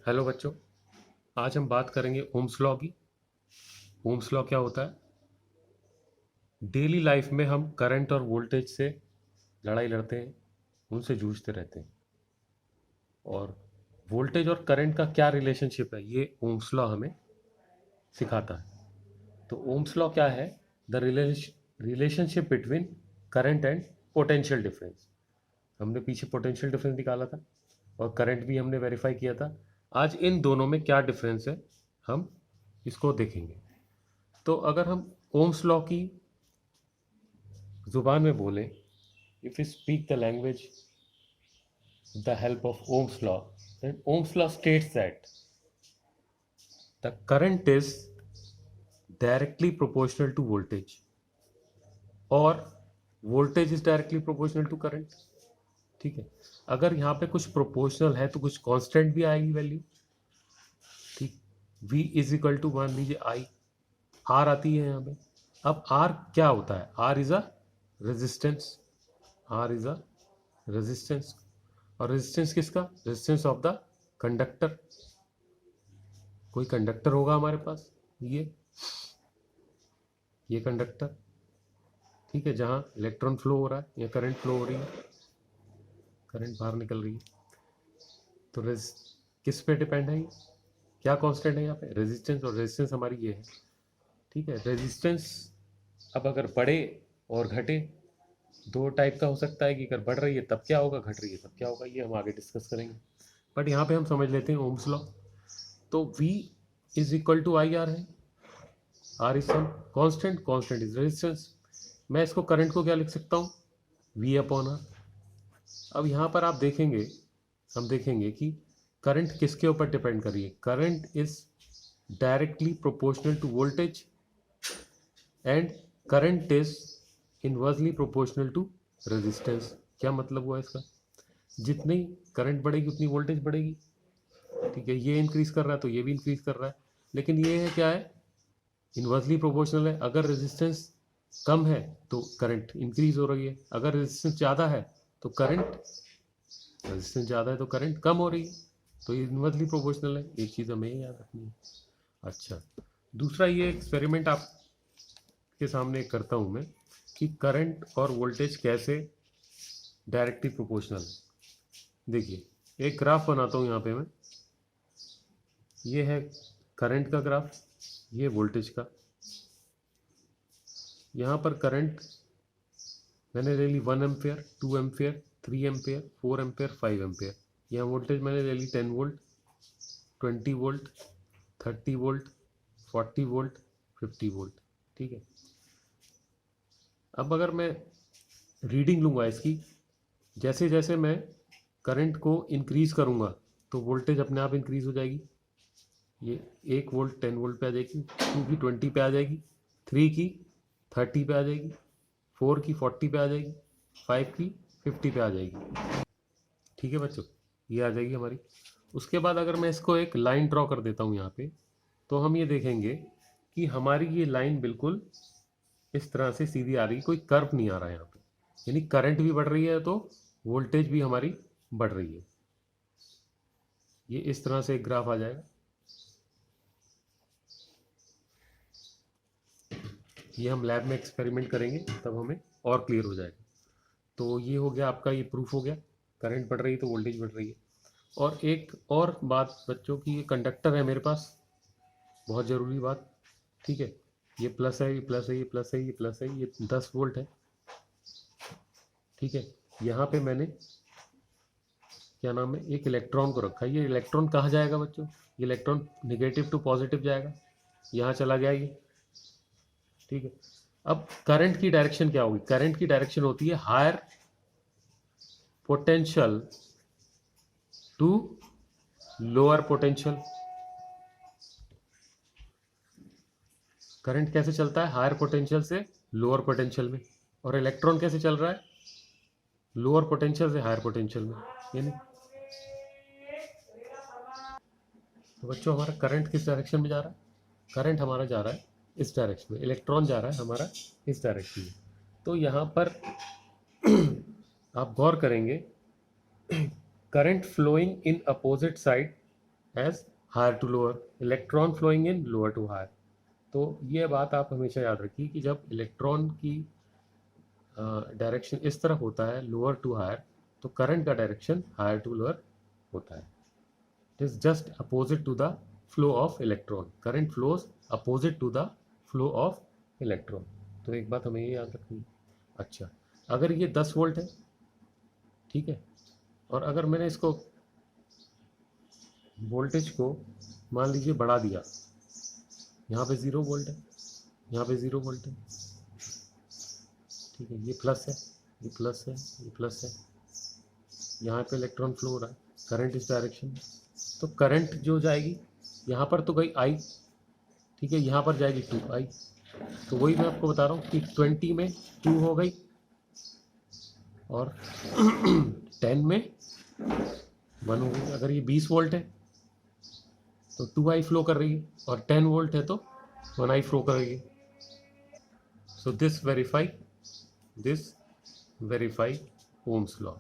Hello बच्चों। आज हम बात करेंगे ओम्स लॉ की। ओम्स लॉ क्या होता है? डेली लाइफ में हम करंट और वोल्टेज से लड़ाई लड़ते हैं, उनसे जूझते रहते हैं। और वोल्टेज और करंट का क्या रिलेशनशिप है, ये ओम्स लॉ हमें सिखाता है। तो ओम्स लॉ क्या है? The relationship between current and potential difference. हमने पीछे पोटेंशियल डिफरेंस निकाला था और करंट भी हमने वेरीफाई किया था। आज इन दोनों में क्या डिफरेंस है, हम इसको देखेंगे। तो अगर हम ओम्स लॉ की जुबान में बोले, if you speak the language the help of Ohm's law, then Ohm's law states that the current is directly proportional to voltage और voltage is directly proportional to current। ठीक है, अगर यहाँ पे कुछ प्रोपोर्शनल है तो कुछ कांस्टेंट भी आएगी वैल्यू। ठीक, V इज इक्वल टू मान लीजिए आई, आर आती है यहाँ पे। अब आर क्या होता है? R is a resistance. R is a resistance. और रेजिस्टेंस किसका? Resistance of the conductor. कोई कंडक्टर होगा हमारे पास, ये कंडक्टर, ठीक है, जहाँ इलेक्ट्रॉन फ्लो हो रहा है या करंट फ्लो हो रही है, करंट बाहर निकल रही है। तो किस पे डिपेंड है ये? क्या कांस्टेंट है यहाँ पे? रेजिस्टेंस। और रेजिस्टेंस हमारी ये है। ठीक है, रेजिस्टेंस अब अगर बढ़े और घटे, दो टाइप का हो सकता है कि अगर बढ़ रही है तब क्या होगा, घट रही है तब क्या होगा, ये हम आगे डिस्कस करेंगे। बट यहाँ पे हम समझ लेते हैं ओम्स लॉ। तो V is equal to I R है। R is some constant, constant is resistance. मैं इसको करंट को क्या लिख सकता हूँ? V upon R. अब यहाँ पर आप देखेंगे, हम देखेंगे कि करंट किसके ऊपर डिपेंड कर रही है। Current is directly proportional to voltage and current is inversely proportional to resistance. क्या मतलब हुआ इसका? जितनी करंट बढ़ेगी उतनी वोल्टेज बढ़ेगी। ठीक है, ये इंक्रीज कर रहा है तो ये भी इंक्रीज कर रहा है, लेकिन ये है क्या है? इनवर्सली प्रोपोर्शनल है। अगर रेजिस्टेंस कम है तो करंट इंक्रीज हो रही है, अगर रेजिस्टेंस ज़्यादा है तो करंट, रेजिस्टेंस ज़्यादा है तो करंट कम हो रही है। तो ये इनवर्सली प्रोपोर्शनल है, एक चीज़ हमें याद रखनी है। अच्छा, दूसरा ये एक्सपेरिमेंट आपके सामने करता हूँ मैं कि करंट और वोल्टेज कैसे डायरेक्टली प्रोपोर्शनल है। देखिए, एक ग्राफ बनाता हूँ यहाँ पे मैं। ये है करंट का ग्राफ, ये वोल्टेज का। यहाँ पर करंट मैंने ले ली 1 ampere, 2 ampere, 3 ampere, 4 ampere, 5 ampere. यहाँ वोल्टेज मैंने ले ली 10 volt, 20 volt, 30 volt, 40 volt, 50 volt. ठीक है, अब अगर मैं रीडिंग लूँगा इसकी, जैसे जैसे मैं करंट को इंक्रीज़ करूँगा तो वोल्टेज अपने आप इंक्रीज़ हो जाएगी। ये 1 वोल्ट 10 वोल्ट पे आ जाएगी, 2 की 20 पे आ जाएगी, 3 की 30 पे आ जाएगी, 4 की 40 पे आ जाएगी, 5 की 50 पे आ जाएगी। ठीक है बच्चों, ये आ जाएगी हमारी। उसके बाद अगर मैं इसको एक लाइन ड्रॉ कर देता हूँ यहाँ पे, तो हम ये देखेंगे कि हमारी ये लाइन बिल्कुल इस तरह से सीधी आ रही है, कोई कर्व नहीं आ रहा है यहाँ पे। यानी करंट भी बढ़ रही है तो वोल्टेज भी हमारी बढ़ रही है। ये इस तरह से एक ग्राफ आ जाएगा। ये हम लैब में एक्सपेरिमेंट करेंगे तब हमें और क्लियर हो जाएगा। तो ये हो गया आपका, ये प्रूफ हो गया, करंट बढ़ रही है तो वोल्टेज बढ़ रही है। और एक और बात बच्चों की, ये कंडक्टर है मेरे पास, बहुत ज़रूरी बात। ठीक है, ये प्लस है, ये प्लस है, ये प्लस है, ये प्लस है, ये 10 वोल्ट है। ठीक है, यहाँ पे मैंने क्या नाम है, एक इलेक्ट्रॉन को रखा है। ये इलेक्ट्रॉन कहाँ जाएगा बच्चों? ये इलेक्ट्रॉन निगेटिव टू पॉजिटिव जाएगा, यहाँ चला गया ये। ठीक है, अब करंट की डायरेक्शन क्या होगी? करंट की डायरेक्शन होती है higher potential to lower potential. Current कैसे चलता है? हायर पोटेंशियल से लोअर पोटेंशियल में। और इलेक्ट्रॉन कैसे चल रहा है? लोअर पोटेंशियल से हायर पोटेंशियल में। यानी तो बच्चों, हमारा करंट किस डायरेक्शन में जा रहा है? करंट हमारा जा रहा है इस डायरेक्शन में, इलेक्ट्रॉन जा रहा है हमारा इस डायरेक्शन में। तो यहाँ पर आप गौर करेंगे, current flowing in opposite side as higher to lower, electron flowing in lower to higher. तो ये बात आप हमेशा याद रखिए कि जब इलेक्ट्रॉन की डायरेक्शन इस तरफ होता है लोअर टू हायर, तो करंट का डायरेक्शन हायर टू लोअर होता है। It is just opposite to the flow of electron, current flows opposite to the flow of electron. तो एक बात हमें ये याद रखनी है। अच्छा, अगर ये 10 वोल्ट है, ठीक है, और अगर मैंने इसको वोल्टेज को मान लीजिए बढ़ा दिया, यहाँ पे 0 वोल्ट है, यहाँ पे 0 वोल्ट है, ठीक है, ये प्लस है, ये प्लस है, ये प्लस है, यहाँ पे इलेक्ट्रॉन फ्लो हो रहा है, करंट इस डायरेक्शन में। तो करंट जो जाएगी यहाँ पर तो गई आई, ठीक है, यहाँ पर जाएगी 2i। तो वही मैं आपको बता रहा हूँ कि 20 में 2 हो गई और 10 में 1 हो गई। अगर ये 20 वोल्ट है तो 2i फ्लो कर रही है, और 10 वोल्ट है तो 1i फ्लो कर रही है। So this verify Ohm's law.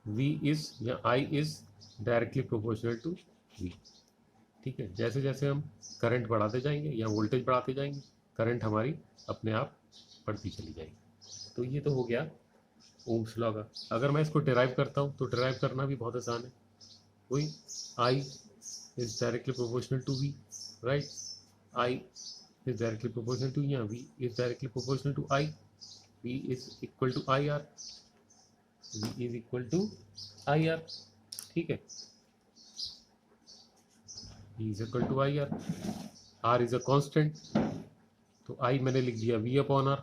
V is या I is directly proportional to V, ठीक है। जैसे जैसे हम करंट बढ़ाते जाएंगे या वोल्टेज बढ़ाते जाएंगे, करंट हमारी अपने आप बढ़ती चली जाएगी। तो ये तो हो गया ओम्स लॉ का। अगर मैं इसको डिराइव करता हूँ तो डिराइव करना भी बहुत आसान है। वही I is directly proportional to V, right. I is directly proportional to, यहाँ V is directly proportional to I, V is equal to IR, V is equal to IR, ठीक है। V is equal to IR, R is a constant, तो I मैंने लिख दिया V upon R।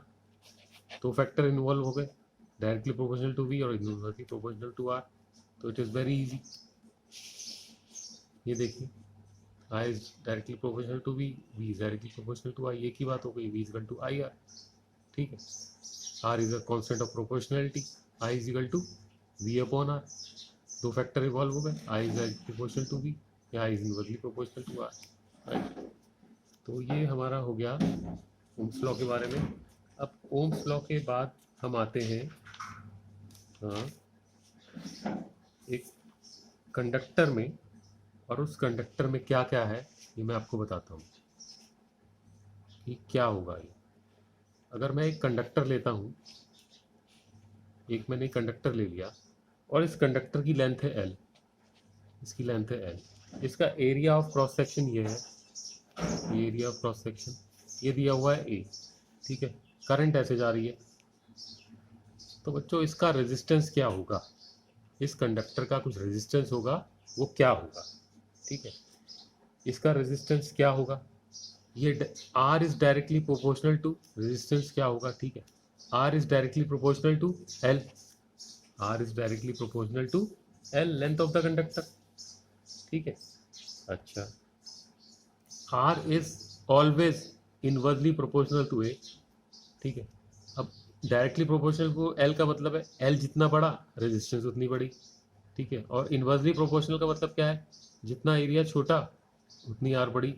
तो factor involve हो गए, directly proportional to V और इनवर्सली प्रोपोर्शनल टू R। तो इट इज़ वेरी इजी। ये देखिए, I is directly proportional to V, V is directly proportional to I, एक ही बात हो गई, V is equal to IR, ठीक है। R is a constant of proportionality, I is equal to V upon R। दो फैक्टर इवॉल्व हो गए, I is directly proportional to V या I is inversely proportional to R, right. तो ये हमारा हो गया ओम्स लॉ के बारे में। अब ओम्स लॉ के बाद हम आते हैं एक कंडक्टर में, और उस कंडक्टर में क्या क्या है ये मैं आपको बताता हूँ कि क्या होगा ये। अगर मैं एक कंडक्टर लेता हूँ, एक मैंने एक कंडक्टर ले लिया और इस कंडक्टर की लेंथ है L, इसकी लेंथ है L, इसका एरिया ऑफ क्रॉस सेक्शन ये है, ये एरिया ऑफ क्रॉस सेक्शन ये दिया हुआ है A, ठीक है। करंट ऐसे जा रही है, तो बच्चों इसका रेजिस्टेंस क्या होगा, इस कंडक्टर का कुछ रेजिस्टेंस होगा, वो क्या होगा, ठीक है। इसका रेजिस्टेंस क्या होगा, ये R is directly proportional to, resistance क्या होगा, ठीक है, R is directly proportional to L, R is directly proportional to L, length of the conductor, ठीक है। अच्छा, R is always inversely proportional to A, ठीक है। अब डायरेक्टली प्रोपोर्शनल को L का मतलब है L जितना बड़ा रेजिस्टेंस उतनी बड़ी, ठीक है। और इनवर्सली प्रोपोर्शनल का मतलब क्या है, जितना एरिया छोटा उतनी R बड़ी,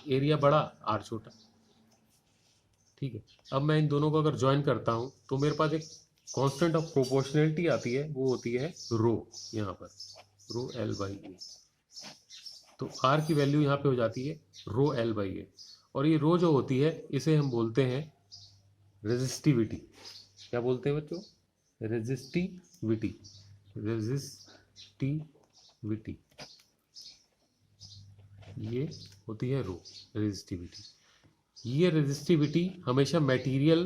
एरिया बड़ा R छोटा, ठीक है। अब मैं इन दोनों को अगर ज्वाइन करता हूँ तो मेरे पास एक कांस्टेंट ऑफ प्रोपोर्शनैलिटी आती है, वो होती है रो, यहाँ पर रो L/A। तो R की वैल्यू यहाँ पे हो जाती है रो L/A, और ये रो जो होती है इसे हम बोलते हैं रेजिस्टिविटी। क्या बोलते हैं बच्चों, रेजिस्टिविटी, रेजिस्टिविटी, ये होती है रो रेजिस्टिविटी। ये रेजिस्टिविटी हमेशा मटेरियल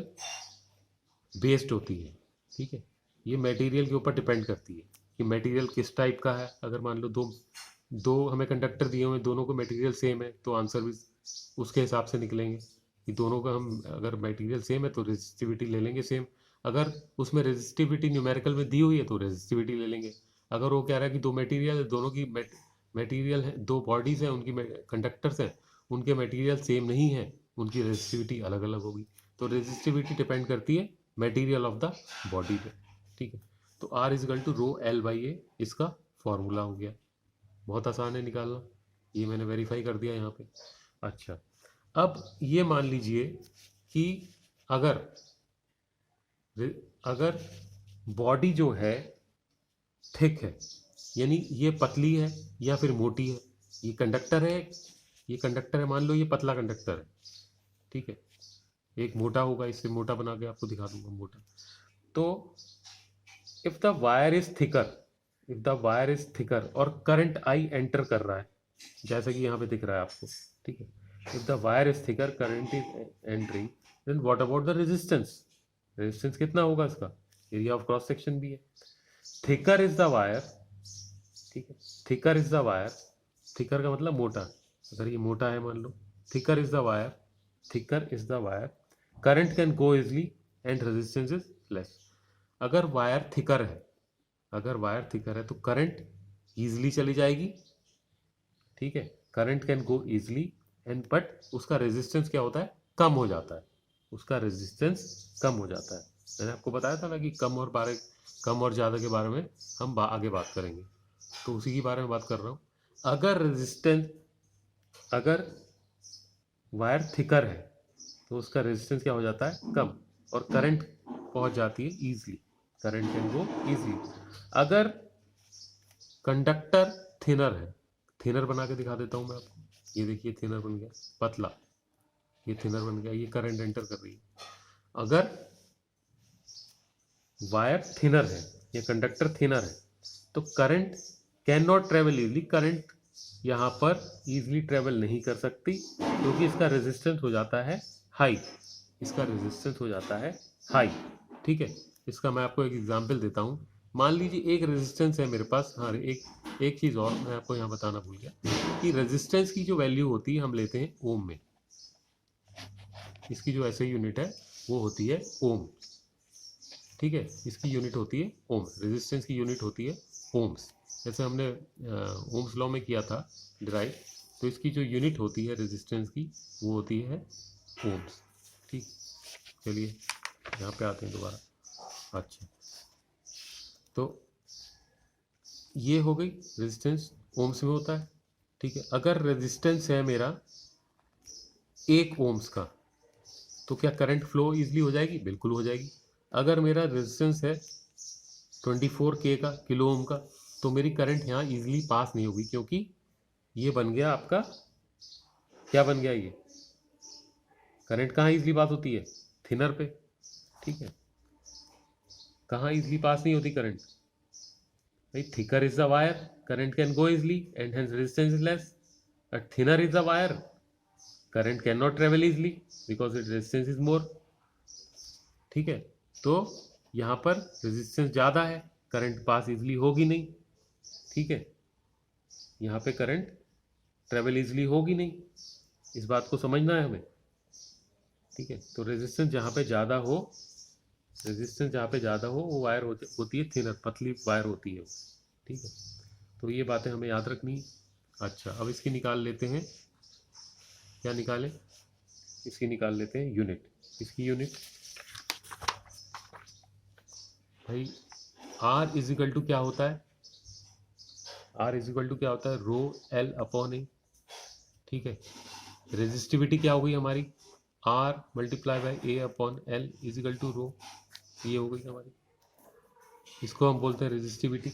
बेस्ड होती है, ठीक है। ये मटेरियल के ऊपर डिपेंड करती है कि मटेरियल किस टाइप का है। अगर मान लो दो हमें कंडक्टर दिए हुए, दोनों को मटेरियल सेम है, तो आंसर भी उसके हिसाब से निकलेंगे कि दोनों का हम अगर मटेरियल सेम है तो रेजिस्टिविटी ले लेंगे सेम। अगर उसमें रेजिस्टिविटी न्यूमेरिकल में दी हुई है तो रेजिस्टिविटी ले लेंगे। अगर वो कह रहा है कि दो मटेरियल है, दोनों की मटेरियल है, दो बॉडीज हैं, उनकी कंडक्टर्स हैं, उनके मटेरियल सेम नहीं है, उनकी रेजिस्टिविटी अलग अलग होगी। तो रेजिस्टिविटी डिपेंड करती है मटेरियल ऑफ द बॉडी पे, ठीक है। तो R is equal to row L/A इसका फॉर्मूला हो गया, बहुत आसान है निकालना, ये मैंने वेरीफाई कर दिया यहाँ पे। अच्छा, अब ये मान लीजिए कि अगर अगर बॉडी जो है थिक है, यानी ये पतली है या फिर मोटी है। ये कंडक्टर है, ये कंडक्टर है, मान लो ये पतला कंडक्टर है, ठीक है। एक मोटा होगा, इससे मोटा बना के आपको दिखा दूंगा मोटा। तो if the wire is thicker, if the wire is thicker और करंट आई एंटर कर रहा है, जैसा कि यहाँ पे दिख रहा है आपको, ठीक है। If the wire is thicker, current is entering, then what about the resistance? Resistance कितना होगा इसका? एरिया ऑफ क्रॉस सेक्शन भी है। थिकर इज द वायर, ठीक है, thicker is the wire, thicker का मतलब मोटा, अगर ये मोटा है मान लो, thicker is the wire, thicker is the wire, current can go easily and resistance is less. अगर वायर थिकर है, अगर वायर थिकर है तो करंट ईजिली चली जाएगी, ठीक है, current can go easily and, but उसका रेजिस्टेंस क्या होता है? कम हो जाता है, उसका रेजिस्टेंस कम हो जाता है। मैंने आपको बताया था ना कि कम और ज़्यादा के बारे में हम आगे बात करेंगे, तो उसी के बारे में बात कर रहा हूँ। अगर वायर थिकर है तो उसका रेजिस्टेंस क्या हो जाता है? कम, और करंट पहुंच जाती है easily, current can go easily. अगर कंडक्टर थिनर है, थिनर बना के दिखा देता हूं मैं आपको, ये देखिए थिनर बन गया, पतला, ये थिनर बन गया, ये करंट एंटर कर रही है। अगर वायर थिनर है या कंडक्टर थिनर है तो current can not travel easily, current यहाँ पर इजली ट्रेवल नहीं कर सकती क्योंकि इसका रेजिस्टेंस हो जाता है हाई, इसका रेजिस्टेंस हो जाता है हाई, ठीक है। इसका मैं आपको एक एग्जांपल देता हूँ। मान लीजिए एक रेजिस्टेंस है मेरे पास, हाँ एक चीज़ और मैं आपको यहाँ बताना भूल गया कि रेजिस्टेंस की जो वैल्यू होती है हम लेते हैं ओम में, इसकी जो ऐसे यूनिट है वो होती है ओम, ठीक है, इसकी यूनिट होती है ओम, रेजिस्टेंस की यूनिट होती है ओम्स। जैसे हमने ओम्स लॉ में किया था डिराइव, तो इसकी जो यूनिट होती है रेजिस्टेंस की वो होती है ओम्स, ठीक। चलिए यहाँ पे आते हैं दोबारा। अच्छा, तो ये हो गई रेजिस्टेंस, ओम्स में होता है, ठीक है। अगर रेजिस्टेंस है मेरा 1 ओम्स का तो क्या करंट फ्लो इजीली हो जाएगी? बिल्कुल हो जाएगी। अगर मेरा रेजिस्टेंस है 24K का, किलो ओम का, तो मेरी करंट यहाँ इजीली पास नहीं होगी क्योंकि ये बन गया आपका, क्या बन गया ये? करंट कहाँ इजीली पास होती है? थिनर पे, ठीक है। कहाँ इजीली पास नहीं होती करंट भाई? Thicker is the wire, current can go easily and hence resistance is less, but thinner is the wire, current can not travel easily because it resistance is more, ठीक है। तो यहाँ पर resistance ज़्यादा है, करंट पास इजीली होगी नहीं, ठीक है। यहाँ पे करंट ट्रेवल इजीली होगी नहीं, इस बात को समझना है हमें, ठीक है। तो रेजिस्टेंस जहाँ पे ज़्यादा हो, रेजिस्टेंस जहाँ पे ज़्यादा हो वो वायर होती है थिनर, पतली वायर होती है, ठीक है। तो ये बातें हमें याद रखनी है। अच्छा, अब इसकी निकाल लेते हैं, क्या निकालें? इसकी निकाल लेते हैं यूनिट, इसकी यूनिट भाई R इज इक्वल टू क्या होता है? R इज इक्वल टू क्या होता है? रो L अपॉन ए, ठीक है। रेजिस्टिविटी क्या हो गई हमारी? R multiply by A upon L is equal to rho, ये हो गई हमारी, इसको हम बोलते हैं रेजिस्टिविटी,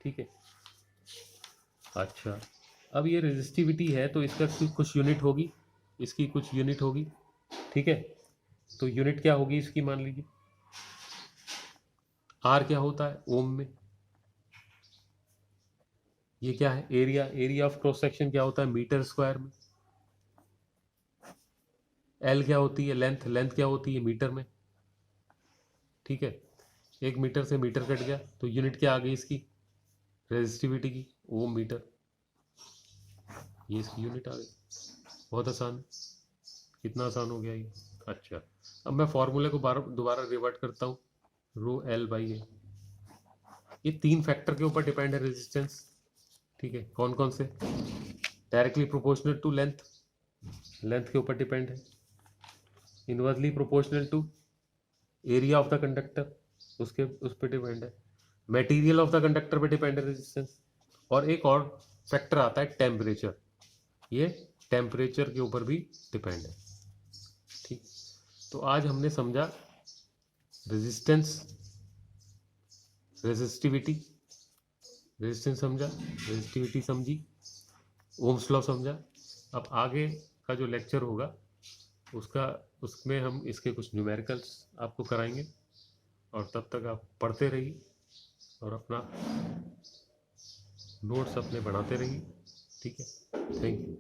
ठीक है। अच्छा, अब ये रेजिस्टिविटी है तो इसका कुछ यूनिट होगी, इसकी कुछ यूनिट होगी, ठीक है। तो यूनिट क्या होगी इसकी? मान लीजिए R क्या होता है ओम में, ये क्या है? Area, area of cross section क्या होता है मीटर स्क्वायर में, L क्या होती है? लेंथ, लेंथ क्या होती है मीटर में, ठीक है। 1 मीटर से मीटर कट गया तो यूनिट क्या आ गई इसकी? रेजिस्टिविटी की, ओम मीटर, ये इसकी यूनिट आ गई। बहुत आसान, कितना आसान हो गया ये। अच्छा, अब मैं फॉर्मूले को दोबारा रिवर्ट करता हूँ, रो एल बाई ए, ये 3 फैक्टर के ऊपर डिपेंड है रेजिस्टेंस, ठीक है। कौन कौन से? Directly proportional to length, length के ऊपर डिपेंड है। Inversely proportional to area of the conductor, उसके उस पर डिपेंड है। मटेरियल ऑफ द कंडक्टर पे डिपेंड है रेजिस्टेंस। और एक और फैक्टर आता है टेम्परेचर, ये टेम्परेचर के ऊपर भी डिपेंड है, ठीक। तो आज हमने समझा रेजिस्टेंस, रेजिस्टिविटी रेजिस्टेंस समझा, रेजिस्टिविटी समझी, ओम्स लॉ समझा। अब आगे का जो लेक्चर होगा उसमें हम इसके कुछ न्यूमेरिकल्स आपको कराएंगे, और तब तक आप पढ़ते रहिए और अपना नोट्स अपने बनाते रहिए। ठीक है, थैंक यू।